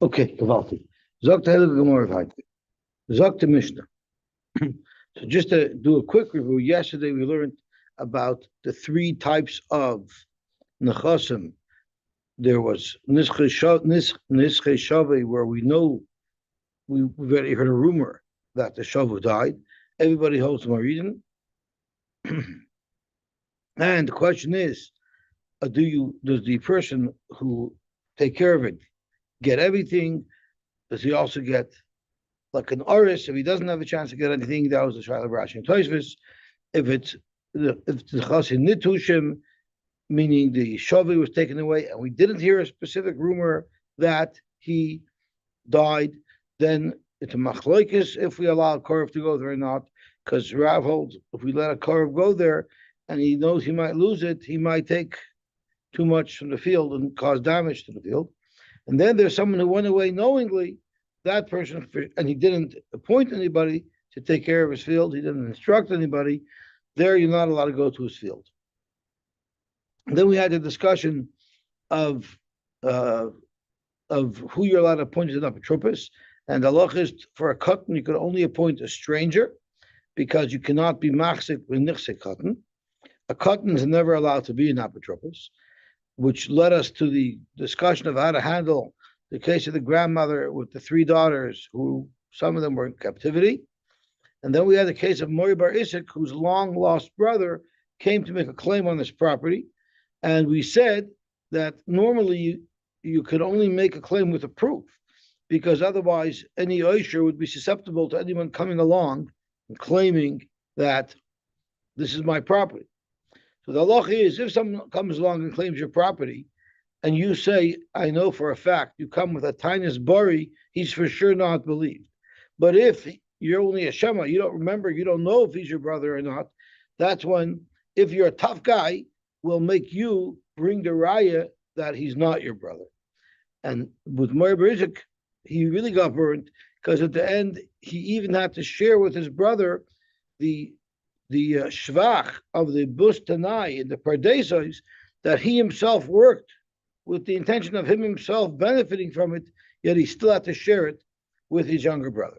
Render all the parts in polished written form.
Okay, gewaltig. Sagt der Heilige Gemara weiter. Sagt the Mishnah. So just to do a quick review, yesterday we learned about the three types of nechasim. There was nischei shavi, where we know we've already heard a rumor that the shavu died. Everybody holds Maridin. And the question is, does the person who take care of it get everything? Does he also get like an oris? If he doesn't have a chance to get anything, that was the Shaila Rashi and Tosfos. If the chasin nitushim, meaning the shavi was taken away, and we didn't hear a specific rumor that he died, then it's a machlokes if we allow a korov to go there or not. Because Rav holds if we let a korov go there and he knows he might lose it, he might take too much from the field and cause damage to the field. And then there's someone who went away knowingly, that person, and he didn't appoint anybody to take care of his field, he didn't instruct anybody, there you're not allowed to go to his field. And then we had the discussion of who you're allowed to appoint as an apotropos. And the halach is for a katan, you could only appoint a stranger because you cannot be machzik with nichse katan. A katan is never allowed to be an apotropos, which led us to the discussion of how to handle the case of the grandmother with the three daughters, who some of them were in captivity. And then we had the case of Mori Bar Isaac, whose long-lost brother came to make a claim on this property. And we said that normally you could only make a claim with a proof, because otherwise any oisher would be susceptible to anyone coming along and claiming that this is my property. So the halacha is, if someone comes along and claims your property, and you say, I know for a fact, you come with a tiniest bari, he's for sure not believed. But if you're only a shema, you don't remember, you don't know if he's your brother or not, that's when, if you're a tough guy, will make you bring the raya that he's not your brother. And with Mori Bar Isaac, he really got burned, because at the end, he even had to share with his brother the shvach of the bustanai in the pardesos that he himself worked with the intention of him himself benefiting from it, yet he still had to share it with his younger brother.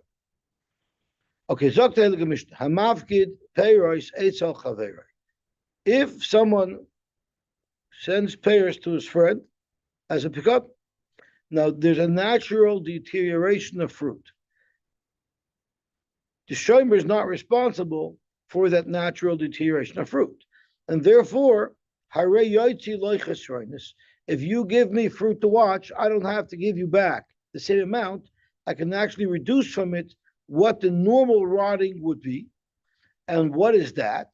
Okay, Zok Heilige Mishnah, Hamavkid Peiros Eitzel Chaveroi. If someone sends payers to his friend as a pickup, now there's a natural deterioration of fruit. The shomer is not responsible for that natural deterioration of fruit, and therefore, Harei Yosy Lo Chesroinus. If you give me fruit to watch, I don't have to give you back the same amount. I can actually reduce from it what the normal rotting would be. And what is that?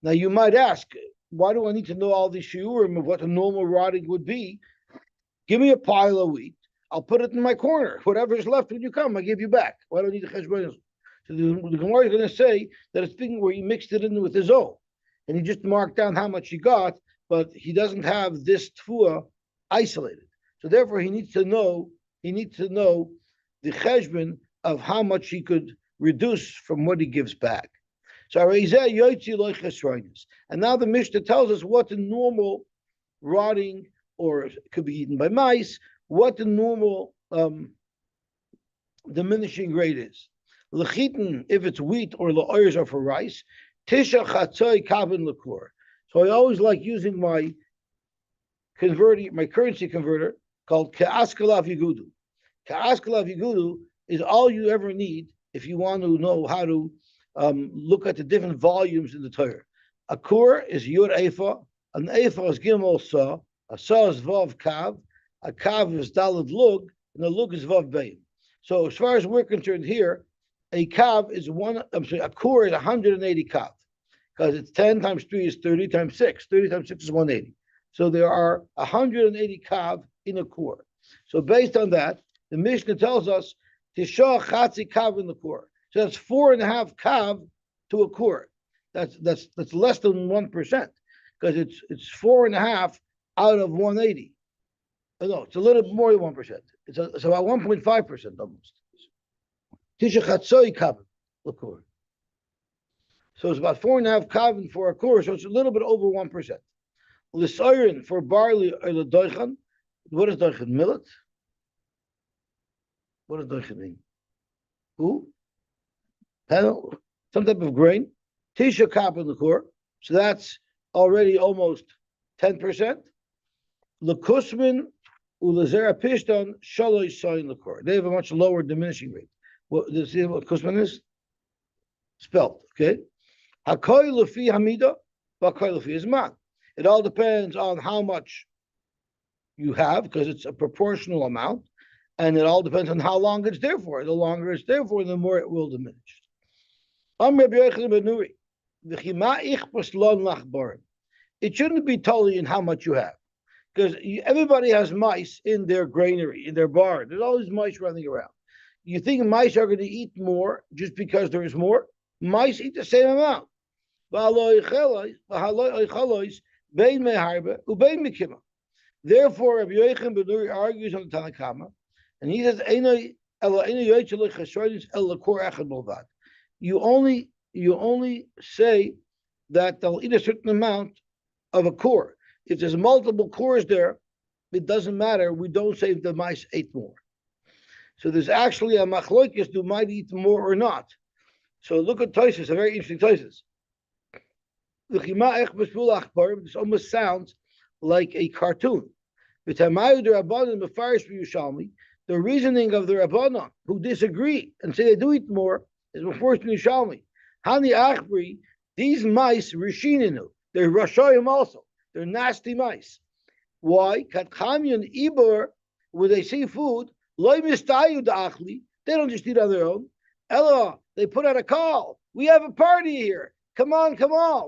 Now you might ask, why do I need to know all these shiurim of what the normal rotting would be? Give me a pile of wheat. I'll put it in my corner. Whatever is left when you come, I give you back. Why do I need the cheshbonos? So the Gemara is going to say that it's thing where he mixed it in with his own, and he just marked down how much he got, but he doesn't have this tfua isolated. So therefore, he needs to know the cheshbon of how much he could reduce from what he gives back. So and now the Mishnah tells us what the normal rotting, or it could be eaten by mice, what the normal diminishing rate is. Lechitin, if it's wheat, or la'oyers are for rice. Tisha chatzoi kavin likur. So I always like using my currency converter called Ka'askalav Yigudu. Ka'askalav Yigudu is all you ever need if you want to know how to look at the different volumes in the Torah. A kur is Yud Efa, an Efa is Gimel Sa, a Sa is Vav Kav, a Kav is Dalad Lug, and a Lug is Vav Bein. So as far as we're concerned here, a Kav is a kur is 180 Kav, because it's 10 times 3 is 30 times 6. 30 times 6 is 180. So there are 180 Kav in a kur. So based on that, the Mishnah tells us Tisha Chatzi Kav in the kur. So that's 4.5 Kav to a kur. That's less than 1%, because it's 4.5 out of 180. No, it's a little more than 1%. It's about 1.5% almost. Tisha Chatzoi Kav Lakur. So it's about 4.5 kavin for a kur, so it's a little bit over 1%. L'soirin for barley or l'doichan. What is doichan? Millet? What does doicha mean? Who? Some type of grain. Tisha kap in the core. So that's already almost 10%. Lekusmin ulazera pishton shaloy soin liquor. They have a much lower diminishing rate. What do you see what kusmin is? Spelled, okay? Hakoy lefi hamida, hakoy lefi izman. It all depends on how much you have, because it's a proportional amount, and it all depends on how long it's there for. The longer it's there for, the more it will diminish. It shouldn't be totally in how much you have, because everybody has mice in their granary, in their barn. There's always mice running around. You think mice are going to eat more just because there is more? Mice eat the same amount. Therefore, Rabbi Yochanan ben Nuri argues on the Tanakama, and he says, you only say that they'll eat a certain amount of a core. If there's multiple cores there, it doesn't matter. We don't say if the mice ate more. So there's actually a machloikis who might eat more or not. So look at Tosis, a very interesting Tosis. This almost sounds like a cartoon. The reasoning of the Rabbanon who disagree and say they do eat more is before Yushalmi. Hani Achbri, these mice rishininu, they're Rashoyim also. They're nasty mice. Why? Katchamyon Ibor, when they see food, loy mistayu da'achli, they don't just eat on their own. Ella, they put out a call. We have a party here. Come on.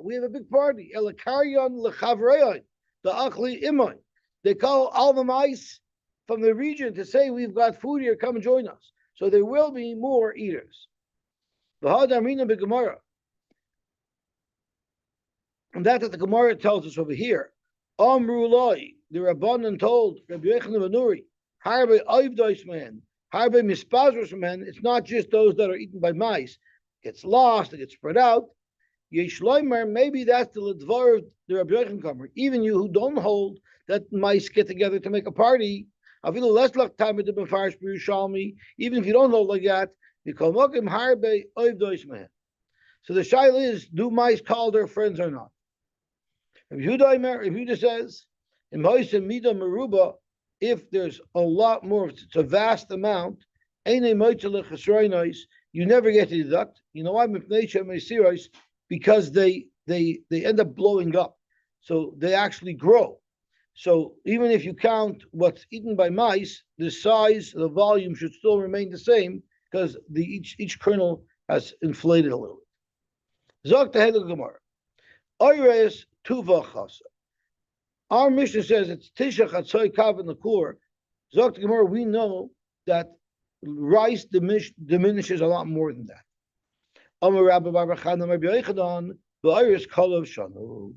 We have a big party. Ella karyon lechavreyon, da'achli imoy. They call all the mice from the region to say, we've got food here, come and join us. So there will be more eaters. And that's what the Gemara tells us over here. Amru Loi, the Rabbanan told Rabbi Yochanan ben Nuri, Harbe Oivdois man, Harbe Mispazros man, it's not just those that are eaten by mice. It gets lost, it gets spread out. Yeshloimer, maybe that's the Ledvar of the Rabbi Yochanan Comer. Even you who don't hold that mice get together to make a party, even if you don't hold like that, so the shaila is, do mice call their friends or not? If Yehuda says, if there's a lot more, it's a vast amount, you never get to deduct. You know why? Because they end up blowing up. So they actually grow. So even if you count what's eaten by mice, the size, the volume should still remain the same, because each kernel has inflated a little bit. Zok the head of Gemara. Oyres tuva chasa. Our Mishnah says it's tisha chatzoy kav in the core. Zok the Gemara, we know that rice diminishes a lot more than that. Amar Rabbi Bar Chana Rabbi Yochanan, the oyres kolav shanu.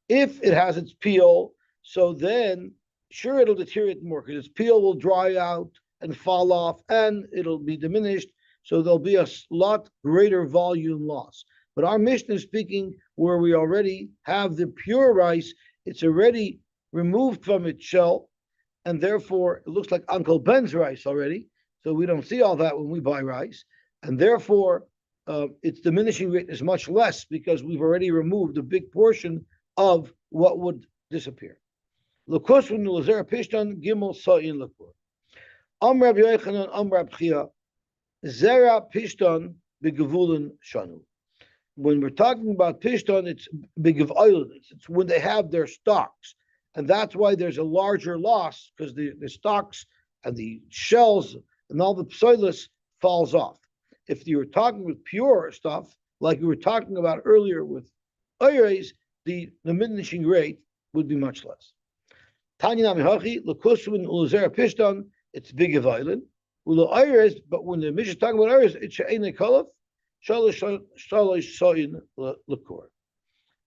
If it has its peel, so then sure it'll deteriorate more, because its peel will dry out and fall off, and it'll be diminished. So there'll be a lot greater volume loss. But our Mishnah is speaking where we already have the pure rice, it's already removed from its shell, and therefore it looks like Uncle Ben's rice already. So we don't see all that when we buy rice, and therefore its diminishing rate is much less, because we've already removed a big portion of what would disappear. Lekusvin l'zera pishtan gimel sa'in lekur. Rabbi Yochanan, Rabbi Chia, zera pishtan begevulin shanu. When we're talking about pishtan, it's begev. It's when they have their stocks, and that's why there's a larger loss, because the stalks and the shells and all the psoilus falls off. If you were talking with pure stuff, like we were talking about earlier with oyres, the diminishing rate would be much less. Tanya Namihachi, Lakuswin Ulazera Pishtan, it's big of island. Ula oyres, but when the Mishnah is talking about oyres, it's She'ene Kalav, Shalosh Soyin Lakur.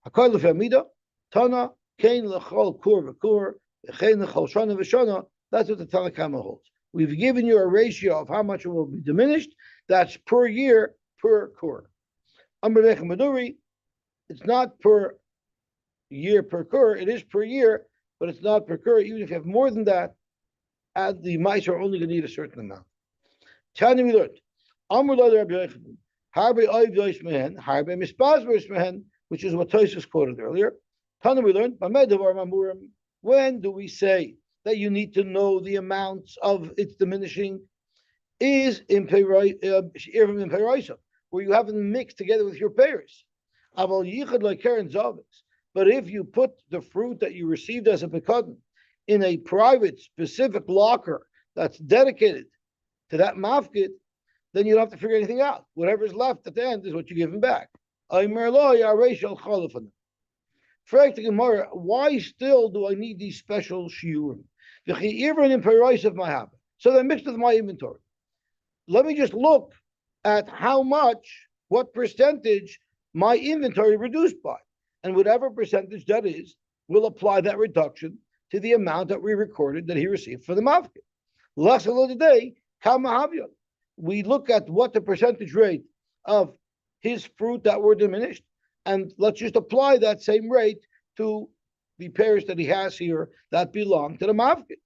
Hakar Lefamida, Tana, Kain Lechol Kur Vakur, Kain Lechol Shana Vishana, that's what the Tanakama holds. We've given you a ratio of how much it will be diminished. That's per year, per kur. Amr Lechem Maduri, it's not per year per kur, it is per year, but it's not per kur. Even if you have more than that, the mice are only going to eat a certain amount. Tanya we learned. Amr lo Rabbi Yochanan. Harbe oiv yosh mehen. Harbe mispazvers mehen, which is what Tosfos quoted earlier. Tanya we learned. When do we say that you need to know the amounts of its diminishing? Is in Peroisa, where you have them mixed together with your payers. But if you put the fruit that you received as a pekadon in a private, specific locker that's dedicated to that mafkid, then you don't have to figure anything out. Whatever's left at the end is what you give him back. Why still do I need these special shiurim? So they're mixed with my inventory. Let me just look at how much, what percentage my inventory reduced by. And whatever percentage that is, we'll apply that reduction to the amount that we recorded that he received for the mafkid. Last of the day, we look at what the percentage rate of his fruit that were diminished, and let's just apply that same rate to the pairs that he has here that belong to the mafkid.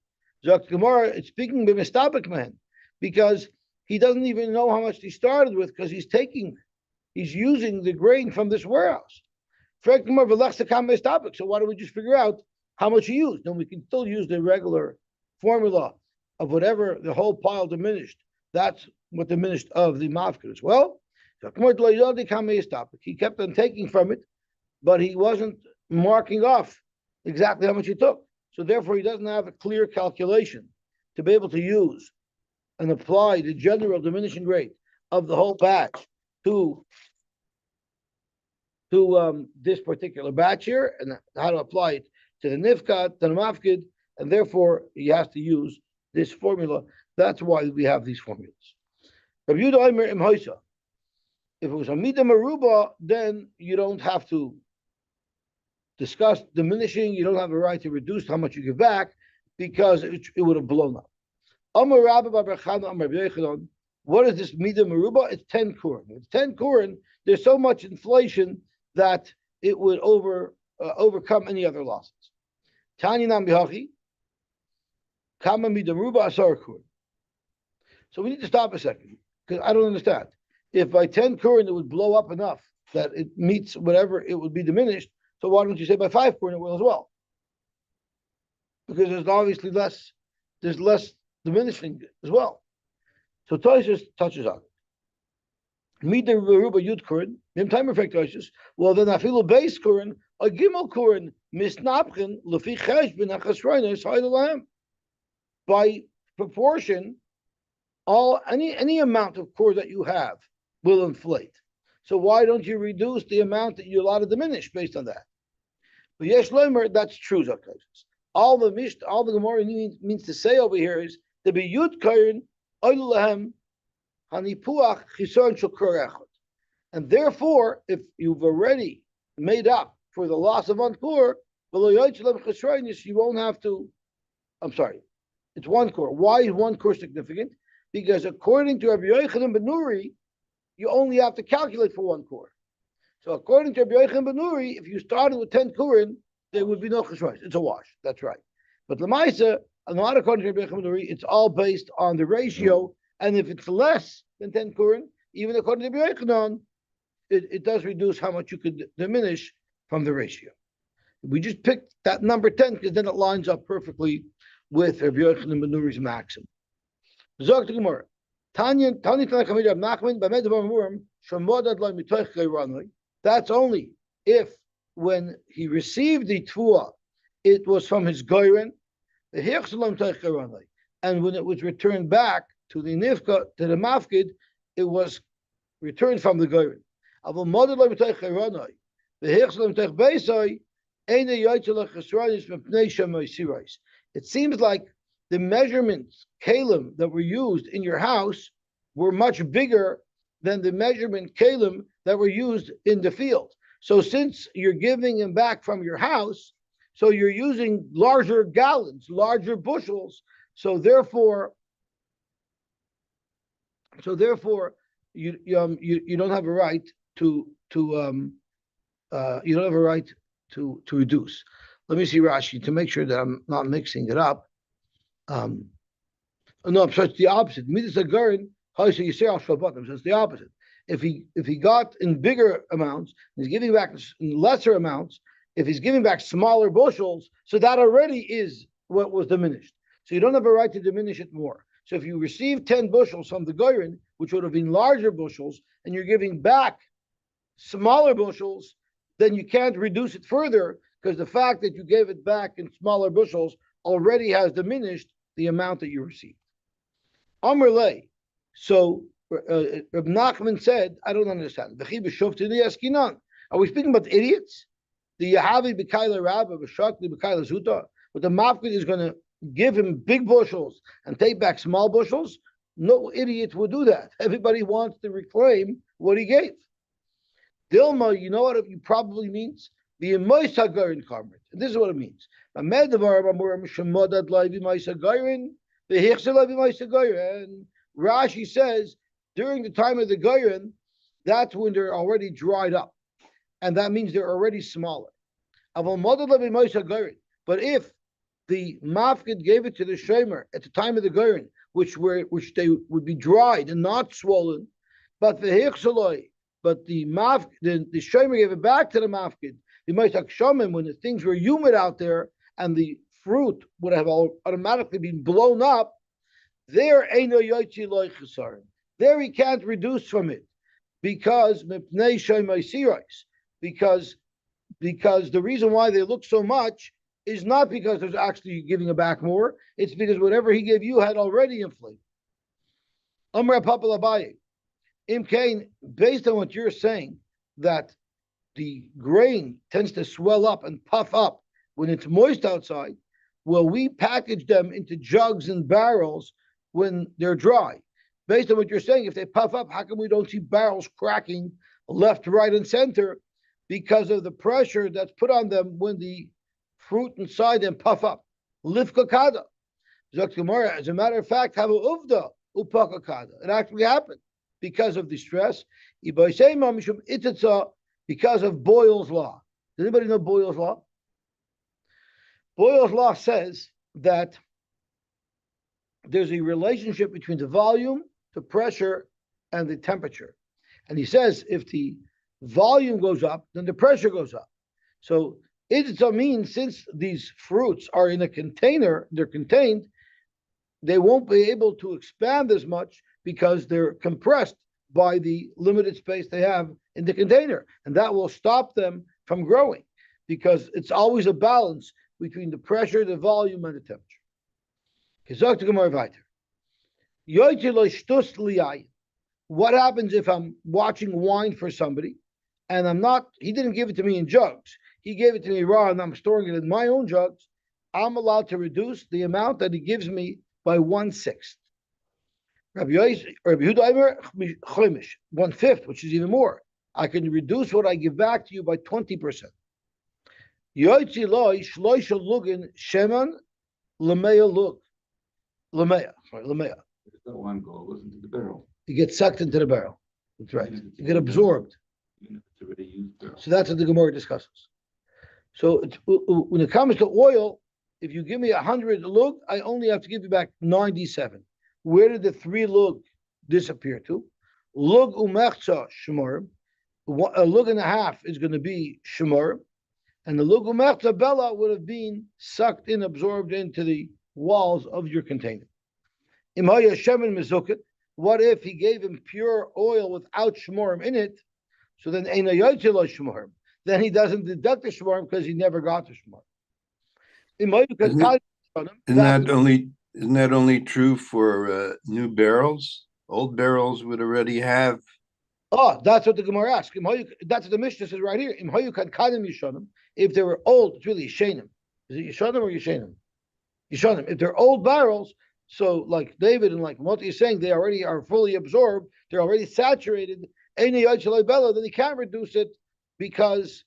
Zok Gemara, it's speaking of mistabek man, because he doesn't even know how much he started with, because he's using the grain from this warehouse. So why don't we just figure out how much he used? Then we can still use the regular formula of whatever the whole pile diminished. That's what diminished of the mafkid as well. He kept on taking from it, but he wasn't marking off exactly how much he took. So therefore, he doesn't have a clear calculation to be able to use and apply the general diminishing rate of the whole batch to this particular batch here, and how to apply it to the nifkat, to the mafkid, and therefore he has to use this formula. That's why we have these formulas. If it was a mida maruba, then you don't have to discuss diminishing. You don't have a right to reduce how much you give back, because it would have blown up. What is this mida maruba? It's 10 kurin. It's 10 kurin. There's so much inflation that it would overcome any other losses. Tanya nam bihachi kama mida maruba asar kurin. So we need to stop a second, because I don't understand. If by 10 kurin it would blow up enough that it meets whatever it would be diminished, so why don't you say by 5 kurin it will as well? Because there's obviously less diminishing as well. So Tosfos touches on it. Mida Ruba Yud Kurin, time effect Tosfos. Well, then afilu base Kurin, a gimel Kurin, misnapchen lefi cheshbon achasroinus ha'ilalahem. By proportion, any amount of core that you have will inflate. So why don't you reduce the amount that you're allowed to diminish based on that? But yes, Leimer, that's true, Tosfos. All the Gemara means to say over here is to be Yud Kurin oilulahem hanipuach chisaron shel kur echad. And therefore, if you've already made up for the loss of one core, you won't have to. I'm sorry, it's one core. Why is one core significant? Because according to Rabbi Yochanan ben Nuri, you only have to calculate for one core. So according to Rabbi Yochanan ben Nuri, if you started with 10 kurin, there would be no chesronis. It's a wash. That's right. But Lamaisa, not according to Rabbi Yochanan ben Nuri, it's all based on the ratio. And if it's less than 10 kurin, even according to Rabbi Yochanan, it does reduce how much you could diminish from the ratio. We just picked that number 10 because then it lines up perfectly with Rabbi Yochanan ben Nuri's maxim. Zog to Gemara. That's only if when he received the tvua, it was from his goyren, and when it was returned back to the nifka, to the mafkid, it was returned from the goyren. It seems like the measurements, kalim, that were used in your house were much bigger than the measurement kalim that were used in the field. So since you're giving them back from your house, so you're using larger gallons, larger bushels. So therefore, you don't have a right to reduce. Let me see Rashi to make sure that I'm not mixing it up. No, I'm sorry, it's the opposite. Midas agarin So you say so it's the opposite. If he got in bigger amounts, he's giving back in lesser amounts. If he's giving back smaller bushels, so that already is what was diminished. So you don't have a right to diminish it more. So if you receive 10 bushels from the goyrin, which would have been larger bushels, and you're giving back smaller bushels, then you can't reduce it further because the fact that you gave it back in smaller bushels already has diminished the amount that you received. Amr lay. So Reb Nachman said, I don't understand. Are we speaking about idiots? The Yahavi B'Kaila Rabba, B'Shakli B'Kaila Zuta, but the Mafkid is going to give him big bushels and take back small bushels? No idiot would do that. Everybody wants to reclaim what he gave. Dilma, you know what it probably means? The Emois HaGarin Karmrit. This is what it means. Rashi says, during the time of the Gairin, that's when they're already dried up. And that means they're already smaller. But if the Mafkid gave it to the Shemer at the time of the Gairin, which they would be dried and not swollen, but the Shemer gave it back to the Mafkid, when the things were humid out there and the fruit would have automatically been blown up, there he can't reduce from it because the reason why they look so much is not because there's actually giving it back more, it's because whatever he gave you had already inflated. Amra Papa Labaye, Imkain, based on what you're saying, that the grain tends to swell up and puff up when it's moist outside, well, we package them into jugs and barrels when they're dry. Based on what you're saying, if they puff up, how come we don't see barrels cracking left, right, and center? Because of the pressure that's put on them when the fruit inside them puff up. Lifkakada. As a matter of fact, have a uvda upakakada. It actually happened because of the stress. Because of Boyle's law. Does anybody know Boyle's law? Boyle's law says that there's a relationship between the volume, the pressure, and the temperature. And he says if the volume goes up, then the pressure goes up. So it means since these fruits are in a container, they're contained, they won't be able to expand as much because they're compressed by the limited space they have in the container. And that will stop them from growing because it's always a balance between the pressure, the volume, and the temperature. What happens if I'm watching wine for somebody and he didn't give it to me in jugs. He gave it to me raw and I'm storing it in my own jugs. I'm allowed to reduce the amount that he gives me by 1/6. Rabbi Yehuda 1/5, which is even more. I can reduce what I give back to you by 20%. Yosy loy shloisha lugin sheman lemea lug. Lemea. That one goes into the barrel. You get sucked into the barrel. That's right. You get absorbed. So that's what the Gemara discusses. So when it comes to oil, if you give me 100 lug, I only have to give you back 97. Where did the 3 lug disappear to? Lug umechza shemar. A lug and a half is going to be shemar, and the lug umechza bella would have been sucked in, absorbed into the walls of your container. Imaya shemen mezukit. What if he gave him pure oil without shmorim in it? So then eina yotzei lo shmorim. Then he doesn't deduct the shmorim because he never got the shmorim. Isn't that only true for new barrels? Old barrels would already have. Oh, that's what the Gemara asks. That's what the Mishnah says right here. If they were old, it's really Yishenim. Is it Yishanim or Yishenim? Yishanim. If they're old barrels, so like David and like Moti is saying, they already are fully absorbed, they're already saturated, then he can't reduce it because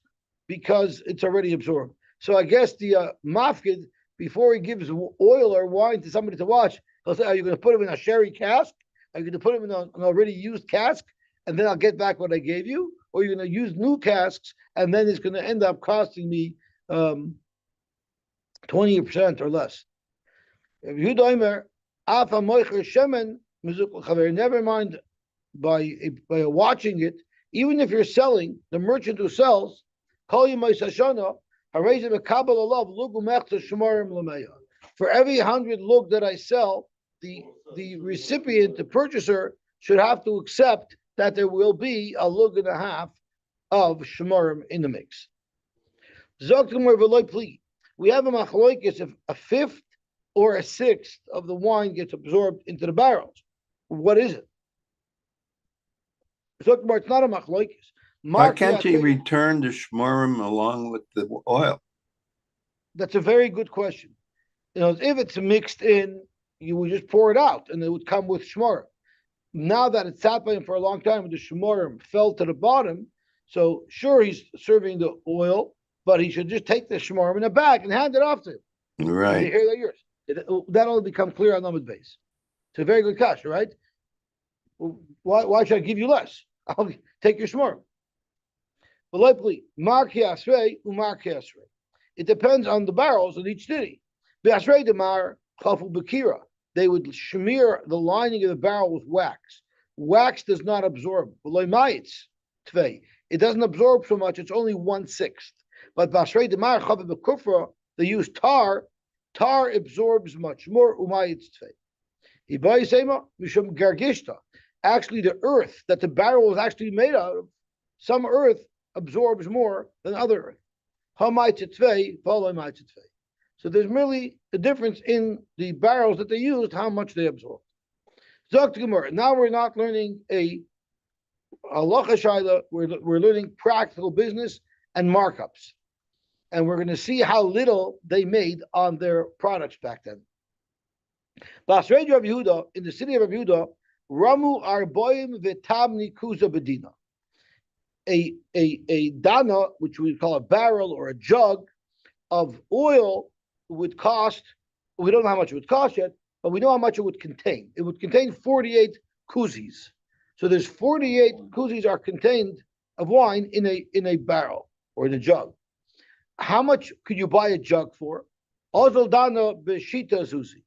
it's already absorbed. So I guess the mafkid, before he gives oil or wine to somebody to watch, he'll say, are you going to put him in a sherry cask? Are you going to put him in an already used cask? And then I'll get back what I gave you? Or you're going to use new casks, and then it's going to end up costing me 20% or less. If you doimer, afa moicher shemen Never mind by watching it. Even if you're selling, the merchant who sells, for every 100 lug that I sell, the recipient, the purchaser, should have to accept that there will be a lug and a half of shemarim in the mix. We have a machloikis if a fifth or a sixth of the wine gets absorbed into the barrels. What is it? It's not a machloikis. Why can't you return the shmorim along with the oil? That's a very good question. If it's mixed in, you would just pour it out, and it would come with shmorim. Now that it's sat by him for a long time, the shmorim fell to the bottom. So sure, he's serving the oil, but he should just take the shmorim in a bag and hand it off to him. Right. Here they're yours. That'll become clear on Lamed base. It's a very good kasha, right? Why should I give you less? I'll take your shmorim. It depends on the barrels in each city. They would smear the lining of the barrel with wax. Wax does not absorb. It doesn't absorb so much. It's only 1/6. But they use tar. Tar absorbs much more. Actually, the earth that the barrel is actually made out of, some earth absorbs more than other earth. So there's merely a difference in the barrels that they used, how much they absorb. Now we're not learning a halacha shaila, we're learning practical business and markups. And we're going to see how little they made on their products back then. In the city of Rav Yehuda, Ramu Arboim Vitamni Kuza Bedina. A dana, which we call a barrel or a jug of oil, would cost, we don't know how much it would cost yet, but we know how much it would contain. It would contain 48 kuzis. So there's 48 kuzis are contained of wine in a barrel or in a jug. How much could you buy a jug for? Ozal dana b'shita zuzi.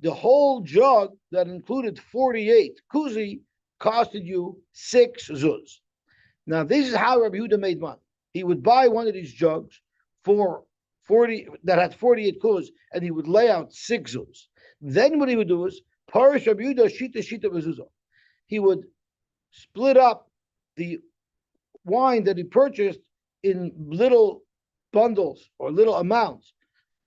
The whole jug that included 48 kuzi costed you 6 zuz. Now, this is how Rabbi Yehuda made money. He would buy one of these jugs for 40 that had 48 kuz, and he would lay out 6 zuz. Then what he would do is parish Rabbi Yehuda shita mezuzah. He would split up the wine that he purchased in little bundles or little amounts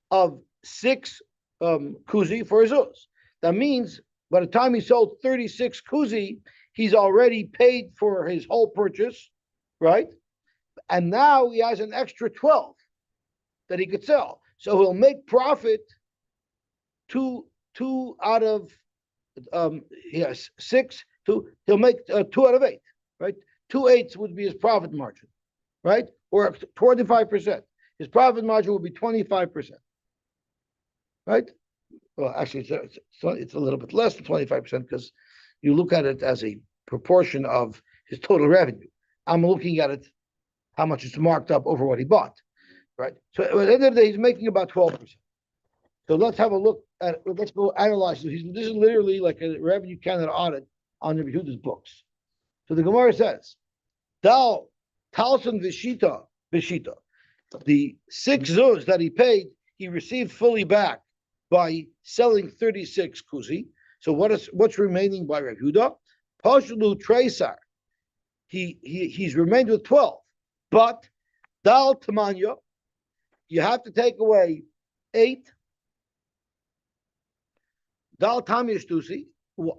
of 6 kuzi for a zuz. That means by the time he sold 36 kuzi, he's already paid for his whole purchase, right? And now he has an extra 12 that he could sell. So he'll make profit two out of 6. He'll make 2 out of 8, right? 2/8 would be his profit margin, right? Or 25%. His profit margin would be 25%, right? Well, actually, it's a little bit less than 25% because you look at it as a proportion of his total revenue. I'm looking at it, how much is marked up over what he bought, right? So at the end of the day, he's making about 12%. So let's have a look at, let's go analyze this. This is literally like a revenue candidate audit on the Yehuda's books. So the Gemara says, Dal, Talson Vishita. The 6 zuz that he paid, he received fully back by selling 36 kuzi. So what's remaining by Rav Yehuda? Pashlu Tresar. He's remained with 12. But Dal Tamanya, you have to take away 8. Dal Tamyashtusi.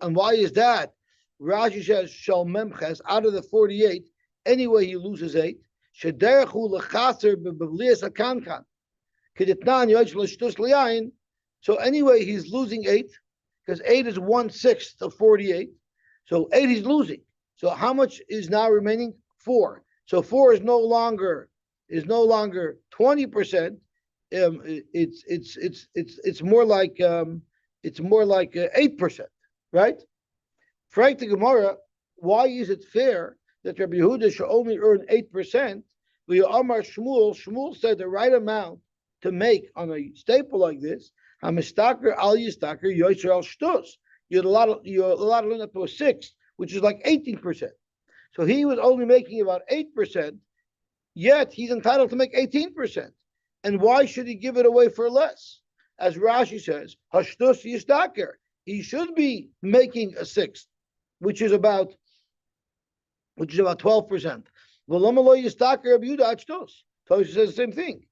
And why is that? Rashi says Shal Memches, out of the 48, anyway he loses 8. Shederchu lechaser bebavlias akankan. Keditnan yoch l'shtus liyayin. So anyway, he's losing 8 because 8 is 1/6 of 48. So 8 he's losing. So how much is now remaining? 4. So 4 is no longer 20%. It's more like 8%, right? Frank the Gemara, why is it fair that Rabbi Yehuda should only earn 8%? Shmuel said the right amount to make on a staple like this. You you're allowed to learn up to a sixth, which is like 18%. So he was only making about 8%, yet he's entitled to make 18%. And why should he give it away for less? As Rashi says, Hashtus Yistaker. He should be making a sixth, which is about 12%. V'lama Yistaker Rav Yehuda Hashtus. Tosha says the same thing.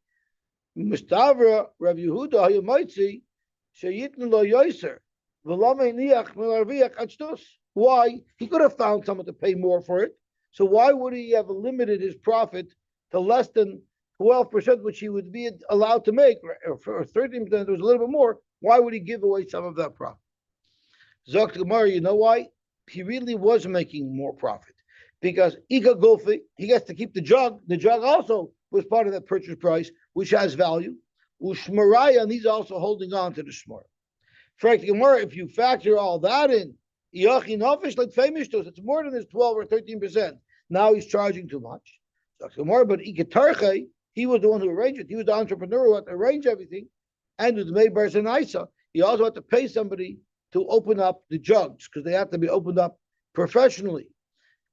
Mustavra Rav Yehuda Hayamitzi Sheyitn Lo Yoser. V'lama Niach Milarviach Hashtus. Why? He could have found someone to pay more for it. So why would he have limited his profit to less than 12%, which he would be allowed to make, or 13%, it was a little bit more? Why would he give away some of that profit? Zok Gemara, you know why? He really was making more profit. Because Ika Golfi, he gets to keep the jug. The jug also was part of that purchase price, which has value. Ushmaraya, and he's also holding on to the shmar. Frank Gemara, if you factor all that in, it's more than his 12 or 13%. Now he's charging too much. But Iketarche, he was the one who arranged it. He was the entrepreneur who had to arrange everything. And with Maybar Zanaisa, he also had to pay somebody to open up the jugs because they have to be opened up professionally.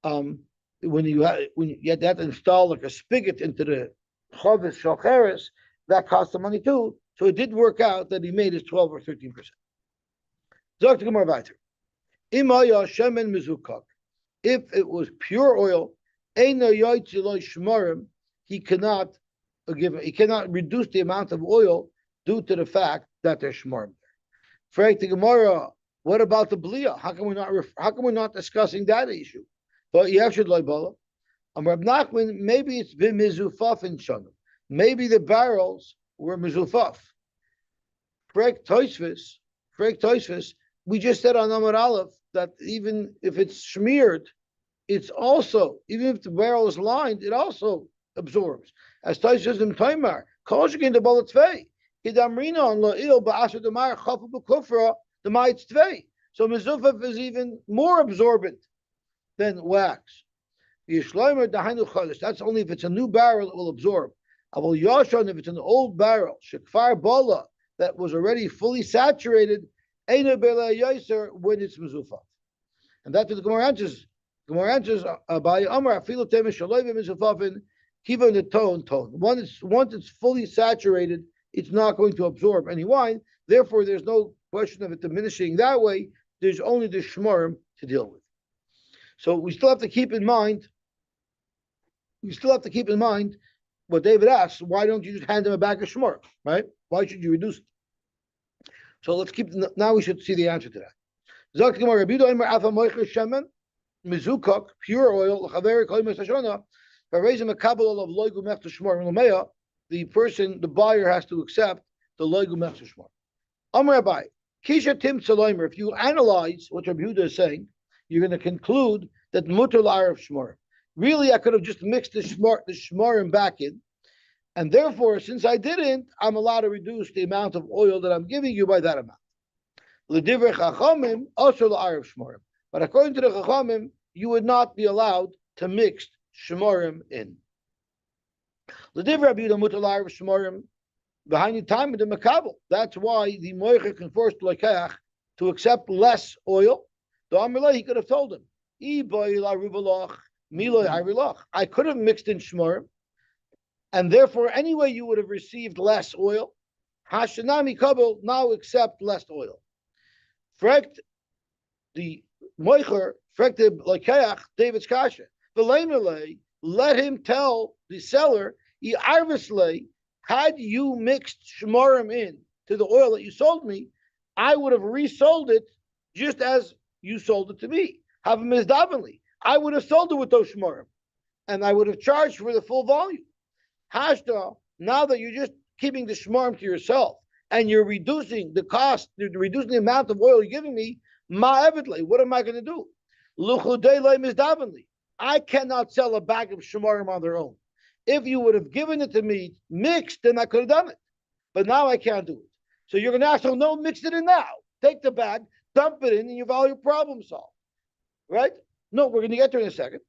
When you had to install like a spigot into the Chavis Shalcheres, that cost the money too. So it did work out that he made his 12 or 13%. Dr. Gemara weiter. If it was pure oil, he cannot reduce the amount of oil due to the fact that they're shmarim. Frank the Gemara, what about the blia? How come we're not discussing that issue? But you should like Bava. Rab Nachman, maybe it's been mizufaf in shanu. Maybe the barrels were mizufaf. Frank Toisvis, we just said on Amar Aleph that even if it's smeared, it's also, even if the barrel is lined, it also absorbs. As Toisvis says in Taimar, Koshkin the bullet tvei. Kidamrina on la'il ba'asher demar chafu b'kufra the ma'itz tvei. So mizufaf is even more absorbent than wax. That's only if it's a new barrel it will absorb. Avol yashan, if it's an old barrel, shekfar bala, that was already fully saturated, when it's mezufaf. And that's what the Gemara answers. By Amar afilu temes shaloyve mezufafin kiva the tone. Once it's fully saturated, it's not going to absorb any wine. Therefore, there's no question of it diminishing that way. There's only the shmarim to deal with. So we still have to keep in mind. What David asks: why don't you just hand him a bag of shmar? Right? Why should you reduce it? So let's keep. Now we should see the answer to that. Mizukok, pure oil. The person, the buyer, has to accept the loigu mechta shmar. Amar Rabbi, kisha tim tzaloimer. If you analyze what Rabbi Yehuda is saying, you're going to conclude that mutar la'arav shmar. Really, I could have just mixed the shmarim back in, and therefore, since I didn't, I'm allowed to reduce the amount of oil that I'm giving you by that amount. L'divrei chachamim also la'arav shmarim. But according to the chachamim, you would not be allowed to mix shmarim in. L'divrei Rabbi Yehuda mutar la'arav shmarim behind the time of the makabel. That's why the moicher can force the lekeach to accept less oil. The Amalei, he could have told him, I could have mixed in shmar, and therefore anyway you would have received less oil. Hashanami kabel, now accept less oil. Frekt the moicher, frekt the lekeach, David's kasha. Let him tell the seller, had you mixed shmarim in to the oil that you sold me, I would have resold it just as you sold it to me. Have him misdavenly. I would have sold it with those shmarim, and I would have charged for the full volume. Hashta, now that you're just keeping the shmarim to yourself, and you're reducing the cost, you're reducing the amount of oil you're giving me, ma'evidle, what am I going to do? Luchudei misdavenly. I cannot sell a bag of shmarim on their own. If you would have given it to me mixed, then I could have done it. But now I can't do it. So you're going to ask, no, mix it in now. Take the bag, dump it in, and you've all your problem solved. Right? No, we're going to get there in a second.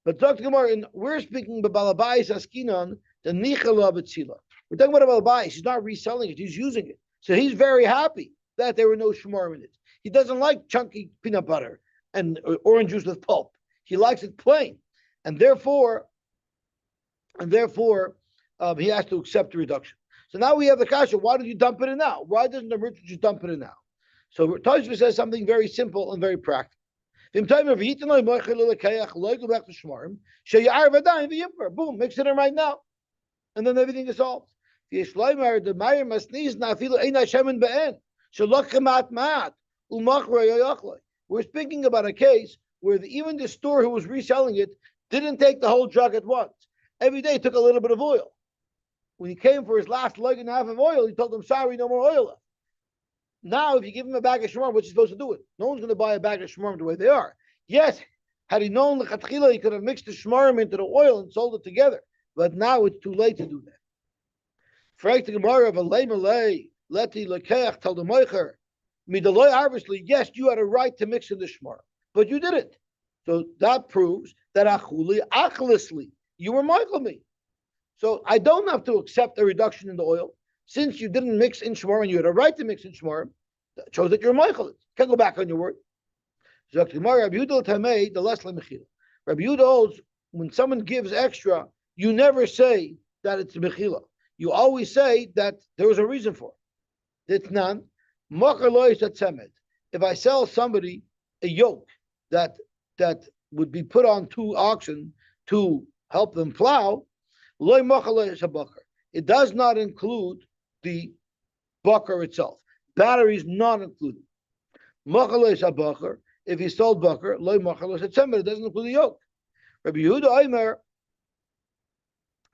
But Dr. Gemara, we're speaking about Balabais Askinon, the Nichala Betzila. We're talking about Balabais. He's not reselling it, he's using it. So he's very happy that there were no shmarim in it. He doesn't like chunky peanut butter and orange juice with pulp. He likes it plain, and therefore, he has to accept the reduction. So now we have the kasha. Why did you dump it in now? Why doesn't the merchant just dump it in now? So Tosfos says something very simple and very practical. Boom, mix it in right now, and then everything is solved. We're speaking about a case where even the store who was reselling it didn't take the whole jug at once. Every day he took a little bit of oil. When he came for his last leg and a half of oil, he told them, sorry, no more oil left. Now, if you give him a bag of shmarm, what's he supposed to do with it? No one's going to buy a bag of shmarm the way they are. Yes, had he known the lechatchila, he could have mixed the shmarm into the oil and sold it together. But now it's too late to do that. Fragt the Gemara of a leimelei, leti lekeach, tell the moicher, midaloi harvestly, yes, you had a right to mix in the shmarm, but you didn't. So that proves that achuli achlisly, you were moichel me. So I don't have to accept a reduction in the oil. Since you didn't mix in shmarm and you had a right to mix in shmarm, that shows that you're moichel. Can't go back on your word. Rabbi Yehuda holds, when someone gives extra, you never say that it's mechila. You always say that there was a reason for it. It's none. If I sell somebody a yoke that would be put on two oxen to help them plow, it does not include the bucker itself. Battery is not included. If he sold bucker, it doesn't include the yoke. Rabbi Yehuda Aimer,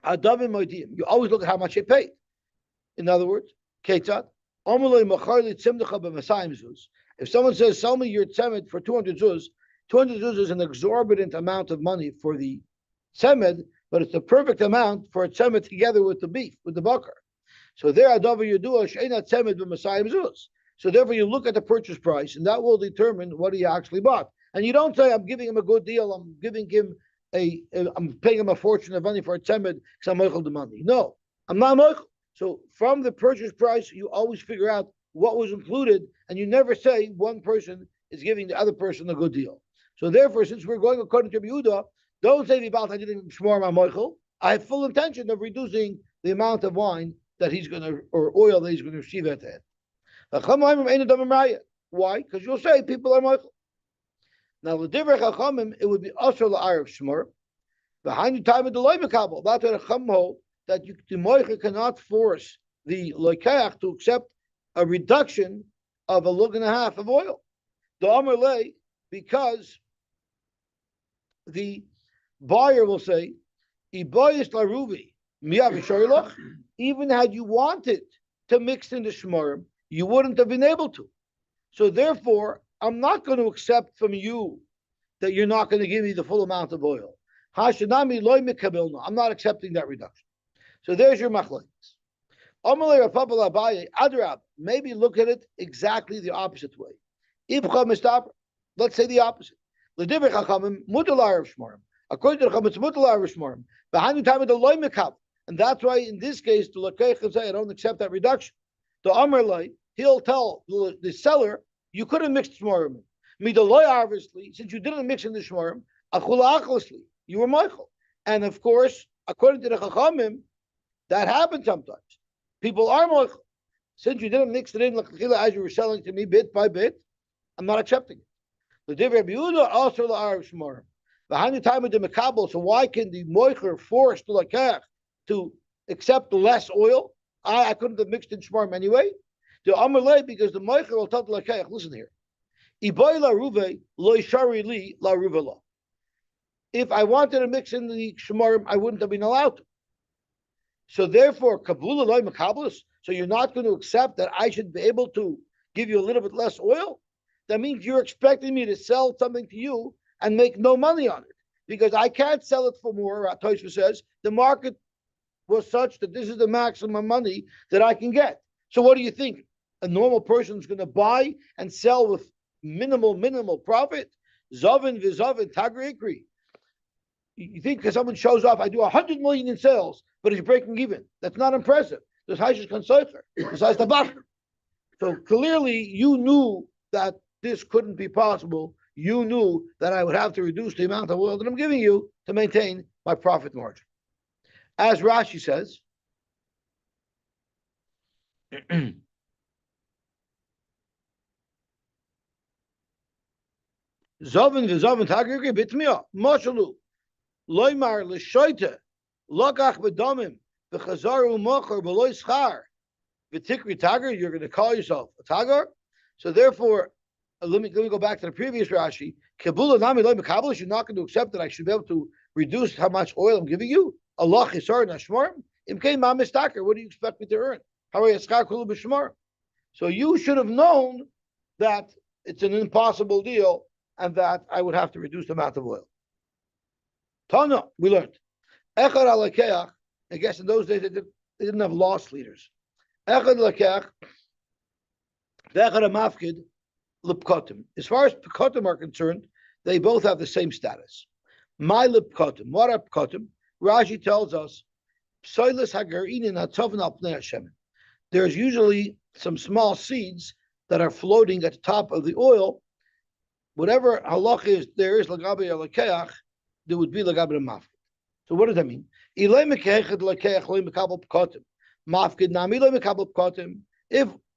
you always look at how much they paid. In other words, if someone says, sell me your tzemed for 200 zuz, 200 zuz is an exorbitant amount of money for the tzemed, but it's the perfect amount for a tzemed together with the beef, with the bucker. So there, so therefore you look at the purchase price, and that will determine what he actually bought. And you don't say, I'm giving him a good deal, I'm giving him I'm paying him a fortune of money for a tzemed because I'm moichel the money. No, I'm not moichel. So from the purchase price, you always figure out what was included, and you never say one person is giving the other person a good deal. So therefore, since we're going according to Yehuda, don't say about I didn't shmor my moichel. I have full intention of reducing the amount of wine that he's going to, or oil that he's going to receive at the end. Why? Because you'll say people are moichel. Now, the divrei chachamim, it would be asur la'arav shmor. Behind the time of the loy mekabel, that's what the chacham hold, that the moicher cannot force the loikeach to accept a reduction of a lug and a half of oil. The amar lei, because the buyer will say, iboyis laruvi miyav shorilach. Even had you wanted to mix in the shmorim, you wouldn't have been able to. So therefore, I'm not going to accept from you that you're not going to give me the full amount of oil. Hashanami loy mekabelna. I'm not accepting that reduction. So there's your machlokes. Amalei Rapapal Abaye Adrab. Maybe look at it exactly the opposite way. Let's say the opposite. L'divrei chachamim mutalar of shmorim. According to the chachamim, it's mutalar of shmorim. Behind the time of the loy mekabel, and that's why in this case the lokeich will say I don't accept that reduction. The Amar Loi, he'll tell the seller, you couldn't mix shmorim. Midaloi, obviously, since you didn't mix in the shmorim, achula achlasli, you were Michael. And of course, according to the chachamim, that happens sometimes. People are Michael. Since you didn't mix it in as you were selling to me bit by bit, I'm not accepting it. The divrei Rabbi Yehuda also la'arav shmorim. Behind the time of the mekabel, so why can the moicher force the lakach to accept less oil? I couldn't have mixed in shmorim anyway. The amalei, because the moicher will tell the lakach, listen here. If I wanted to mix in the shmorim, I wouldn't have been allowed to. So therefore, kabula loy mekabelus. So you're not going to accept that I should be able to give you a little bit less oil? That means you're expecting me to sell something to you and make no money on it, because I can't sell it for more. Tosfos says the market was such that this is the maximum money that I can get. So what do you think? A normal person is going to buy and sell with minimal profit? Zavin v'zavin tagri. You think because someone shows off, I do 100 million in sales, but he's breaking even. That's not impressive. There's Haishish Konsoicher, besides the Bachar. So clearly you knew that this couldn't be possible. You knew that I would have to reduce the amount of oil that I'm giving you to maintain my profit margin. As Rashi says, Zovin v'zovin tagir bitmia moshalu loymar l'shoite lokach b'domim v'chazaru mocher b'loy schar v'tikri tagar. You're going to call yourself a tagar. So therefore, let me go back to the previous Rashi. Kibula nami loy mekabel. You're not going to accept that I should be able to reduce how much oil I'm giving you. Allah chisar nashmar imkein ma mistaker. What do you expect me to earn? How are you schar kulu b'shmar? So you should have known that it's an impossible deal and that I would have to reduce the amount of oil. Tana, we learned. Echad alakeach. I guess in those days they didn't have loss leaders. Echad alakeach. Echad amafkid lipkotim. As far as pkotim are concerned, they both have the same status. My lipkotim. What are pkotim? Rashi tells us, psoilis hagarinin hatovin al pnei hashemen. There's usually some small seeds that are floating at the top of the oil. Whatever halach is, there is lagabe alakeach, there would be lagabe mafkid. So what does that mean? If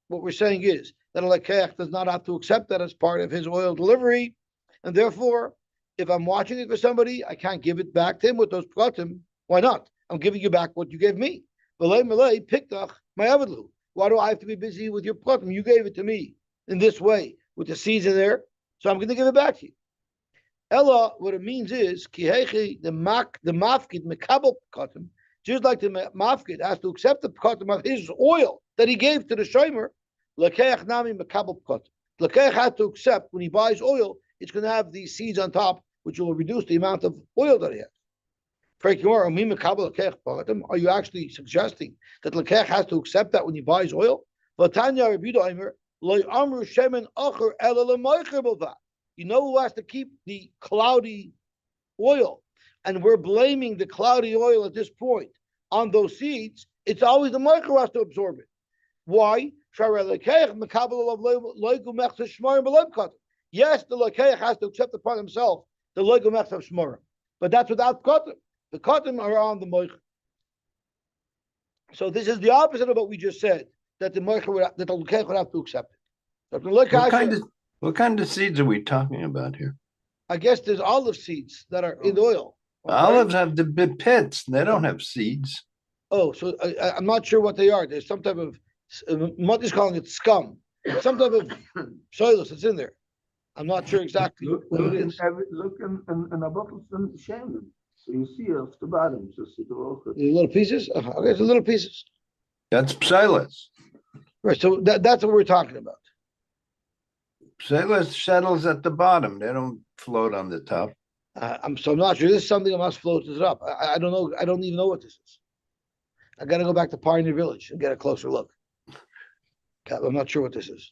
what we're saying is that a lakeach does not have to accept that as part of his oil delivery, and therefore, if I'm watching it for somebody, I can't give it back to him with those pkatim. Why not? I'm giving you back what you gave me. Why do I have to be busy with your pkatim? You gave it to me in this way with the seeds in there. So I'm going to give it back to you. Ella, what it means is, the mafkid mekabel pkatim, just like the mafkid has to accept the pkatim of his oil that he gave to the shomer, lakeach nami mekabel pkatim. Lakeach has to accept when he buys oil, it's going to have these seeds on top, which will reduce the amount of oil that he has. Are you actually suggesting that lakeach has to accept that when he buys oil? You know who has to keep the cloudy oil? And we're blaming the cloudy oil at this point on those seeds. It's always the moicher who has to absorb it. Why? Yes, the lakeach has to accept upon himself the loigu mechtav shmorim, but that's without kotim. The kotim are on the moicher. So this is the opposite of what we just said, that the moicher that the lakeach would have to accept it. So what kind of seeds are we talking about here? I guess there's olive seeds that are in the oil. Okay. Olives have the big pits. They don't have seeds. Oh, so I'm not sure what they are. There's some type of, Motti's calling it scum. Some type of soilus that's in there. I'm not sure exactly what it is. Look in a bottle of shaman. So you see off the bottom. So see the little pieces? Okay, it's little pieces. That's psilus. Right, so that's what we're talking about. Psilus settles at the bottom. They don't float on the top. I'm not sure. This is something that must float it up. I don't know. I don't even know what this is. I got to go back to Pioneer Village and get a closer look. I'm not sure what this is.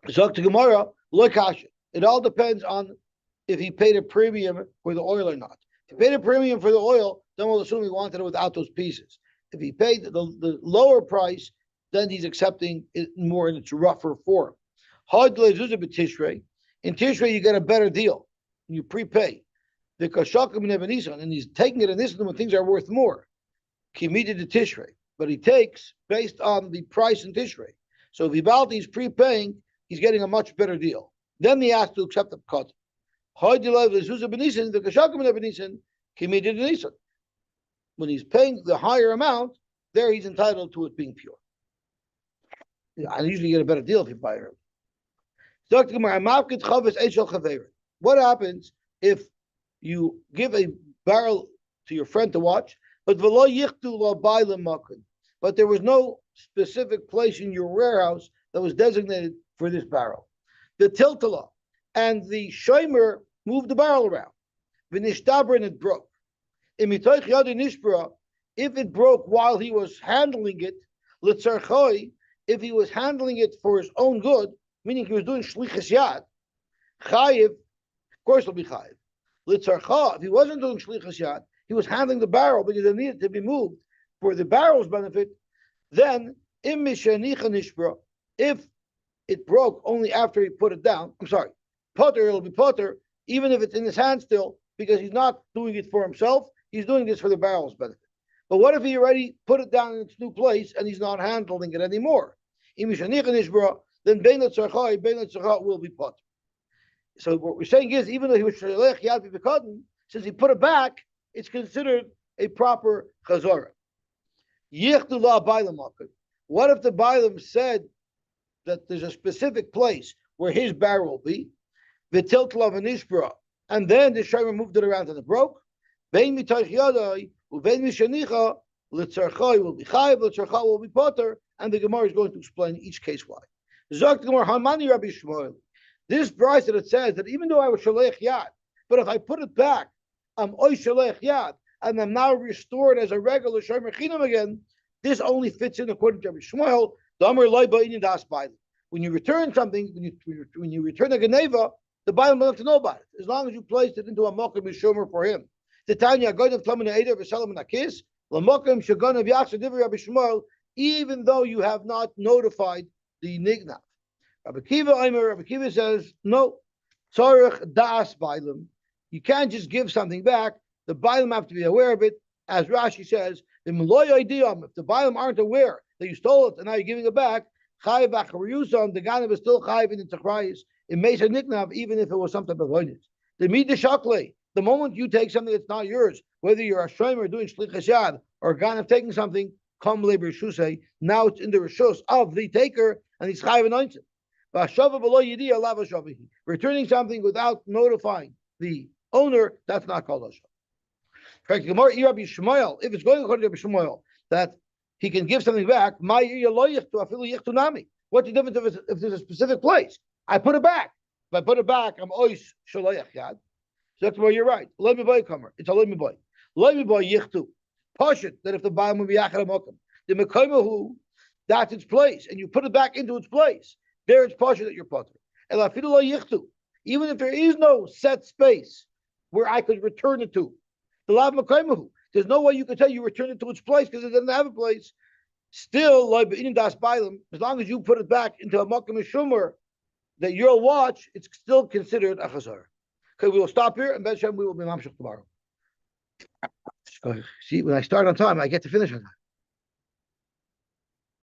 So to Gemara, look, it all depends on if he paid a premium for the oil or not. If he paid a premium for the oil, then we'll assume he wanted it without those pieces. If he paid the lower price, then he's accepting it more in its rougher form. In Tishrei, you get a better deal. You prepay. And he's taking it in this when things are worth more. Kimita to Tishrei. But he takes based on the price in Tishrei. So if he's prepaying, he's getting a much better deal. Then he has to accept the cut. When he's paying the higher amount, there he's entitled to it being pure. I usually get a better deal if you buy early. What happens if you give a barrel to your friend to watch, but there was no specific place in your warehouse that was designated for this barrel? The tiltala and the shomer moved the barrel around. And it broke. If it broke while he was handling it, if he was handling it for his own good, meaning he was doing shlichus yad, chayiv, of course he'll be chayiv. Litzarcha, if he wasn't doing shlichus yad, he was handling the barrel because it needed to be moved for the barrel's benefit, then im mishanicha nishbra, If it broke only after he put it down, I'm sorry, potter, it'll be potter, even if it's in his hand still, because he's not doing it for himself, he's doing this for the barrel's benefit. But what if he already put it down in its new place and he's not handling it anymore? Then Bein Tzarcha will be potter. So what we're saying is, even though he was Shalech Yad B'Katan, since he put it back, it's considered a proper Chazorah. What if the Bailam said that there's a specific place where his barrel will be, and then the Shomer moved it around and it broke? Bein Mitoich Yadai, Ubein Mishanicha, L'Tzarcha will be Chayiv, L'Tzarcha will be Potter, and the Gemara is going to explain each case why. Zok the Gemara, Hamani Rabbi Shmuel. This price that it says that even though I was Shalech Yad, but if I put it back, I'm Oy Shalech Yad, and I'm now restored as a regular Shomer Chinam again, this only fits in according to Rabbi Shmuel. When you return something, when you return a Geneva, the Bailam doesn't have to know about it, as long as you placed it into a Mokum Shomer for him. The Tanya Goyim Tlamina Eder V'Shalom Nakis, LaMokum Shagonav Yachshav Divrei Rabbi Shmuel, even though you have not notified the Nignav. Rabbi Kiva says, no, Tzarech Das Bailam. You can't just give something back. The Bailam have to be aware of it. As Rashi says, if the Bailam aren't aware that you stole it and now you're giving it back, Chayiv Achariusam, the Ganav is still Chayiv in the Tzachrayis. It makes a Niknav, even if it was some type of voidness. The Midah Shakle, the moment you take something that's not yours, whether you're a Shomer doing Shlichas Yad or a Ganav taking something, Kam Leber Shusay, now it's in the Rishus of the taker and he's Chayiv anointed. Returning something without notifying the owner, that's not called Hashav. If it's going according to Rabbi Shmuel that he can give something back, what's the difference if there's a specific place? I put it back. If I put it back, I'm ois shaloyach yad. So that's where you're right. Let me buy comer. It's a let me buy. Let me buy yichtu. Pashit that if the ba'am will be yachar amokim, the mekaymahu, that's its place, and you put it back into its place. There it's pashit that you're potter. And lafidu lo yichtu. Even if there is no set space where I could return it to, the lav mekaymahu. There's no way you can tell you return it to its place because it doesn't have a place. Still, as long as you put it back into a makom shumer that you'll watch, it's still considered a chazar. Okay, we will stop here, and Ben Shem, we will be mamshach tomorrow. See, when I start on time, I get to finish on time.